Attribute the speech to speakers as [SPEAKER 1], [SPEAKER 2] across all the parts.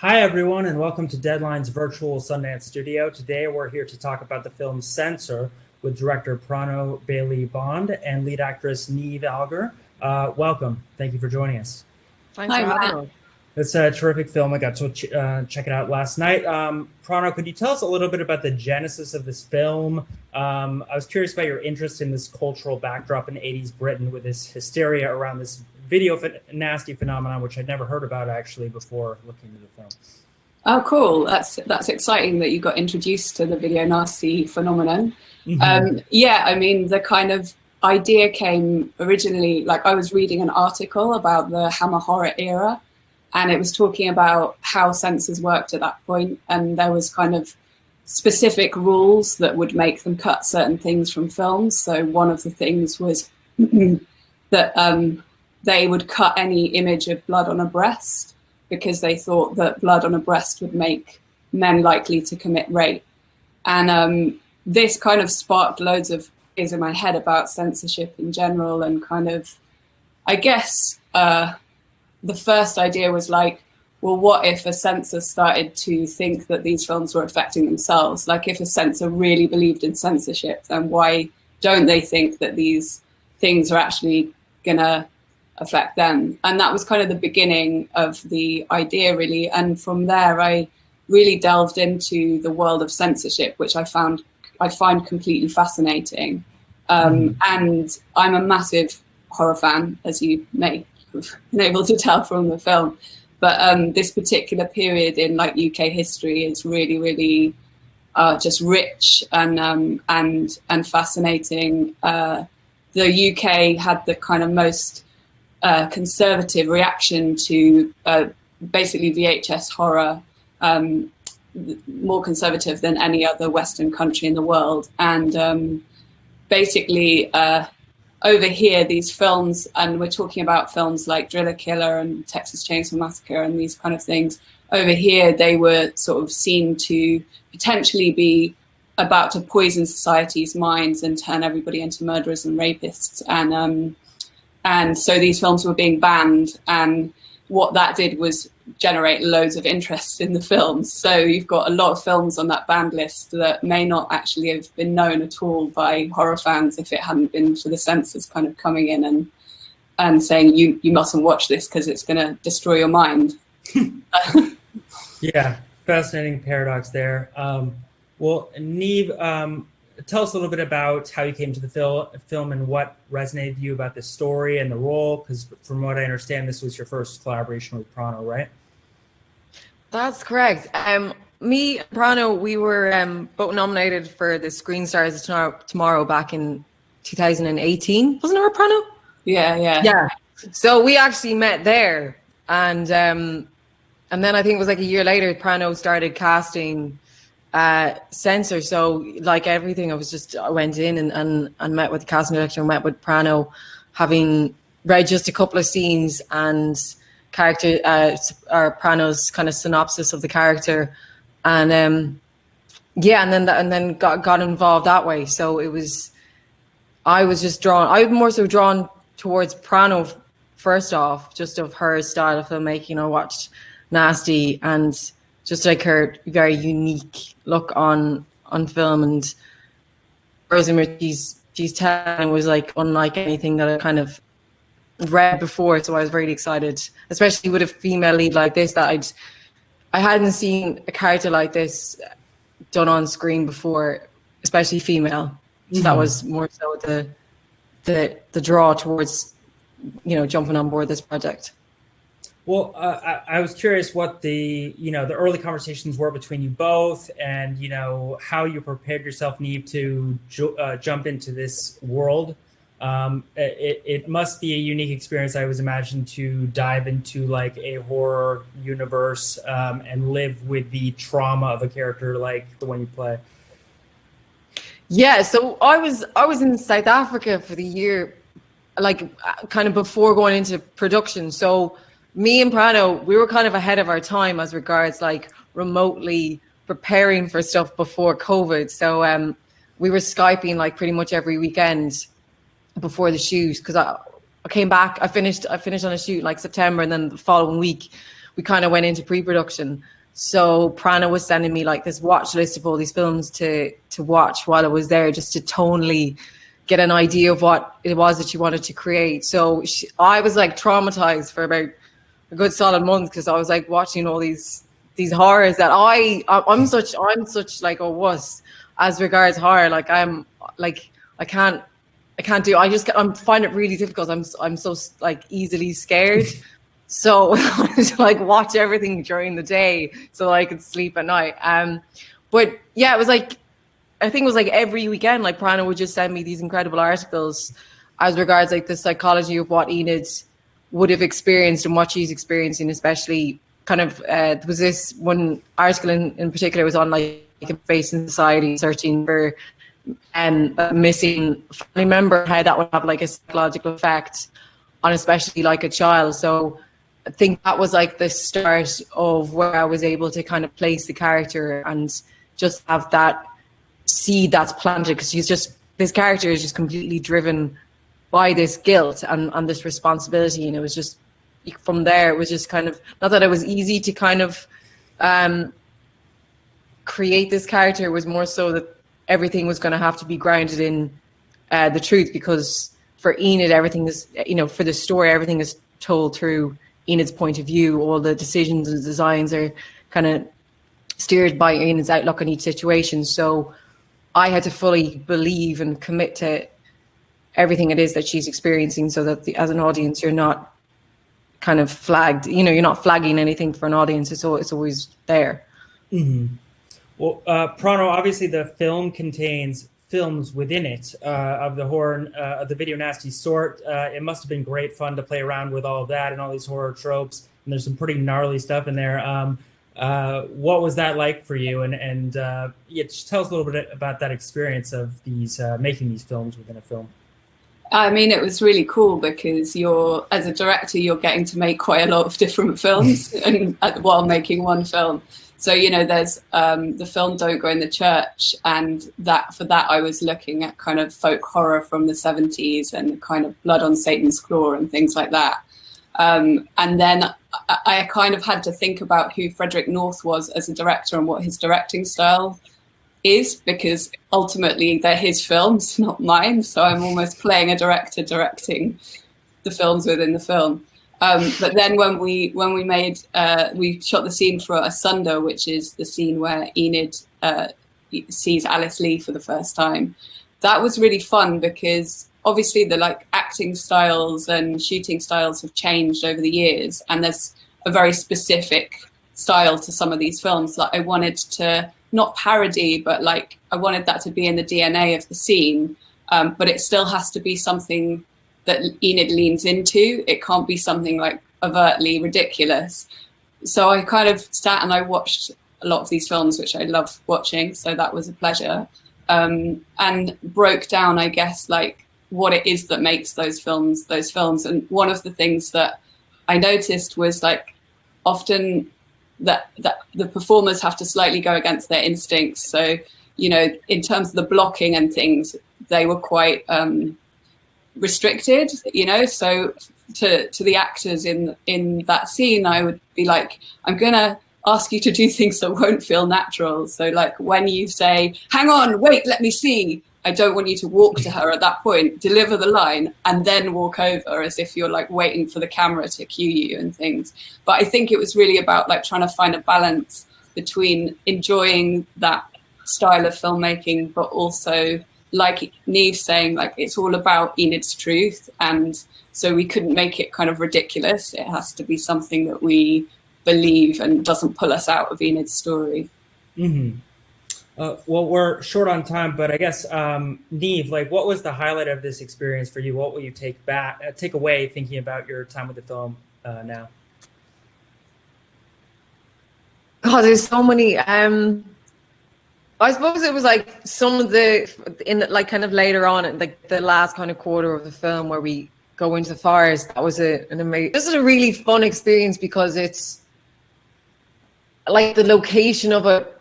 [SPEAKER 1] Hi, everyone, and welcome to Deadline's virtual Sundance studio. Today, we're here to talk about the film Censor with director Prano Bailey Bond and lead actress Neve Alger. Welcome. Thank you for joining us.
[SPEAKER 2] Thanks for having us.
[SPEAKER 1] It's a terrific film. I got to check it out last night. Prano, could you tell us a little bit about the genesis of this film? I was curious about your interest in this cultural backdrop in 80s Britain with this hysteria around this video nasty phenomenon, which I'd never heard about actually before looking into the film.
[SPEAKER 2] Oh, cool. That's exciting that you got introduced to the video nasty phenomenon. Yeah, I mean, the kind of idea came originally, like I was reading an article about the Hammer horror era, and it was talking about how censors worked at that point, and there was kind of specific rules that would make them cut certain things from films. So one of the things was that they would cut any image of blood on a breast because they thought that blood on a breast would make men likely to commit rape. And this kind of sparked loads of things in my head about censorship in general, and kind of, I guess, the first idea was like, well, what if a censor started to think that these films were affecting themselves? Like, if a censor really believed in censorship, then why don't they think that these things are actually gonna affect them? And that was kind of the beginning of the idea, really. And from there, I really delved into the world of censorship, which I find completely fascinating. And I'm a massive horror fan, as you may have been able to tell from the film. But this particular period in like UK history is really, really just rich and fascinating. The UK had the kind of most conservative reaction to basically VHS horror, more conservative than any other Western country in the world. And basically over here, these films, and we're talking about films like Driller Killer and Texas Chainsaw Massacre and these kind of things, over here they were sort of seen to potentially be about to poison society's minds and turn everybody into murderers and rapists. And so these films were being banned, and what that did was generate loads of interest in the films. So you've got a lot of films on that banned list that may not actually have been known at all by horror fans if it hadn't been for the censors kind of coming in and saying, you mustn't watch this because it's going to destroy your mind.
[SPEAKER 1] Yeah, fascinating paradox there. Well, Neve, tell us a little bit about how you came to the film and what resonated with you about the story and the role, because from what I understand, this was your first collaboration with Prano, right?
[SPEAKER 3] That's correct. Me and Prano, we were both nominated for the Screen Stars Tomorrow back in 2018. Wasn't it, with Prano?
[SPEAKER 2] Yeah.
[SPEAKER 3] So we actually met there, and then I think it was like a year later, Prano started casting Censor. So like everything, I went in and met with the casting director, and met with Prano, having read just a couple of scenes and character or Prano's kind of synopsis of the character, and and then got involved that way. So I was more so drawn towards Prano first off, just of her style of filmmaking. I watched Nasty and just like her very unique look on film, and Rosamund, she's telling was like unlike anything that I kind of read before. So I was really excited, especially with a female lead like this, that I hadn't seen a character like this done on screen before, especially female. So that was more so the draw towards, jumping on board this project.
[SPEAKER 1] Well, I was curious what the early conversations were between you both, and how you prepared yourself, Neve, to jump into this world. It must be a unique experience, I was imagining, to dive into like a horror universe and live with the trauma of a character like the one you play.
[SPEAKER 3] Yeah, so I was in South Africa for the year, like kind of before going into production. So me and Prano, we were kind of ahead of our time as regards like remotely preparing for stuff before COVID. So we were Skyping like pretty much every weekend before the shoot, because I came back, I finished on a shoot like September, and then the following week we kind of went into pre-production. So Prano was sending me like this watch list of all these films to watch while I was there, just to tonally get an idea of what it was that she wanted to create. So I was like traumatized for about a good solid month, because I was like watching all these horrors that I'm such like a wuss as regards horror. Like I'm like I can't do. I find it really difficult. I'm so like easily scared. So I wanted to like watch everything during the day so I could sleep at night. But yeah, it was like, I think it was like every weekend, like Prano would just send me these incredible articles as regards like the psychology of what Enid would have experienced and what she's experiencing, especially kind of, there was this one article in particular was on like a face in society searching for a missing family member, how that would have like a psychological effect on especially like a child. So I think that was like the start of where I was able to kind of place the character and just have that seed that's planted, because this character is just completely driven by this guilt and this responsibility. And it was just, from there, it was just kind of, not that it was easy to kind of create this character, it was more so that everything was going to have to be grounded in the truth, because for Enid, everything is, for the story, everything is told through Enid's point of view. All the decisions and designs are kind of steered by Enid's outlook on each situation. So I had to fully believe and commit to everything it is that she's experiencing, so that as an audience, you're not kind of flagged, you're not flagging anything for an audience. It's always there.
[SPEAKER 1] Mm-hmm. Well, Prano, obviously the film contains films within it of the horror, of the video nasty sort. It must have been great fun to play around with all of that and all these horror tropes. And there's some pretty gnarly stuff in there. What was that like for you? And just tell us a little bit about that experience of these making these films within a film.
[SPEAKER 2] I mean, it was really cool because as a director, you're getting to make quite a lot of different films while making one film. So, there's the film Don't Go in the Church, and for that I was looking at kind of folk horror from the 70s and kind of Blood on Satan's Claw and things like that. And then I kind of had to think about who Frederick North was as a director and what his directing style is, because ultimately they're his films, not mine. So I'm almost playing a director directing the films within the film. But then when we shot the scene for Asunder, which is the scene where Enid sees Alice Lee for the first time. That was really fun because obviously the acting styles and shooting styles have changed over the years, and there's a very specific style to some of these films that I wanted to not parody, but I wanted that to be in the DNA of the scene. But it still has to be something that Enid leans into. It can't be something overtly ridiculous. So I kind of sat and I watched a lot of these films, which I love watching. So that was a pleasure. And broke down, I guess, what it is that makes those films. And one of the things that I noticed was often that the performers have to slightly go against their instincts. So, in terms of the blocking and things, they were quite restricted, so to the actors in that scene, I would be I'm gonna ask you to do things that won't feel natural. So when you say, hang on, wait, let me see, I don't want you to walk to her at that point, deliver the line and then walk over as if you're waiting for the camera to cue you and things. But I think it was really about trying to find a balance between enjoying that style of filmmaking, but also like Neve saying, it's all about Enid's truth, and so we couldn't make it kind of ridiculous. It has to be something that we believe and doesn't pull us out of Enid's story.
[SPEAKER 1] Mm-hmm. Well, we're short on time, but I guess Neve, what was the highlight of this experience for you? What will you take away thinking about your time with the film now?
[SPEAKER 3] God, there's so many. I suppose it was some of kind of later on, the last kind of quarter of the film where we go into the forest. That was an amazing. This is a really fun experience because it's the location of it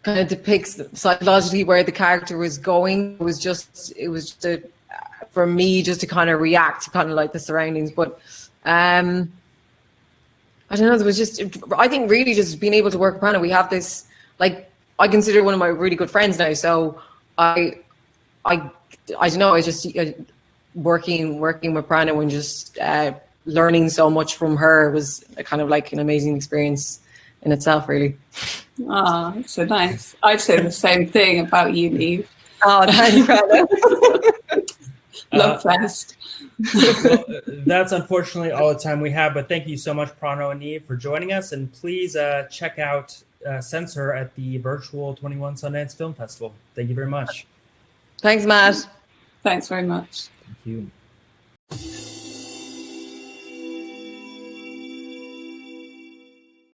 [SPEAKER 3] kind of depicts psychologically where the character was going. It was just for me just to kind of react to kind of the surroundings. But I I don't know, there was just, I think really just being able to work with Prano, we have this, like, I consider one of my really good friends now, so I don't know, I just, working with Prano and just learning so much from her was kind of like an amazing experience in itself, really.
[SPEAKER 2] Ah, oh, so nice. I'd say the same thing about you, Neve.
[SPEAKER 3] Oh, thanks, Prano.
[SPEAKER 2] Love fest.
[SPEAKER 1] Well, that's unfortunately all the time we have, but thank you so much, Prano and Neve, for joining us. And please check out Censor at the virtual 21 Sundance Film Festival. Thank you very much.
[SPEAKER 3] Thanks, Matt.
[SPEAKER 2] Thanks very much.
[SPEAKER 1] Thank you.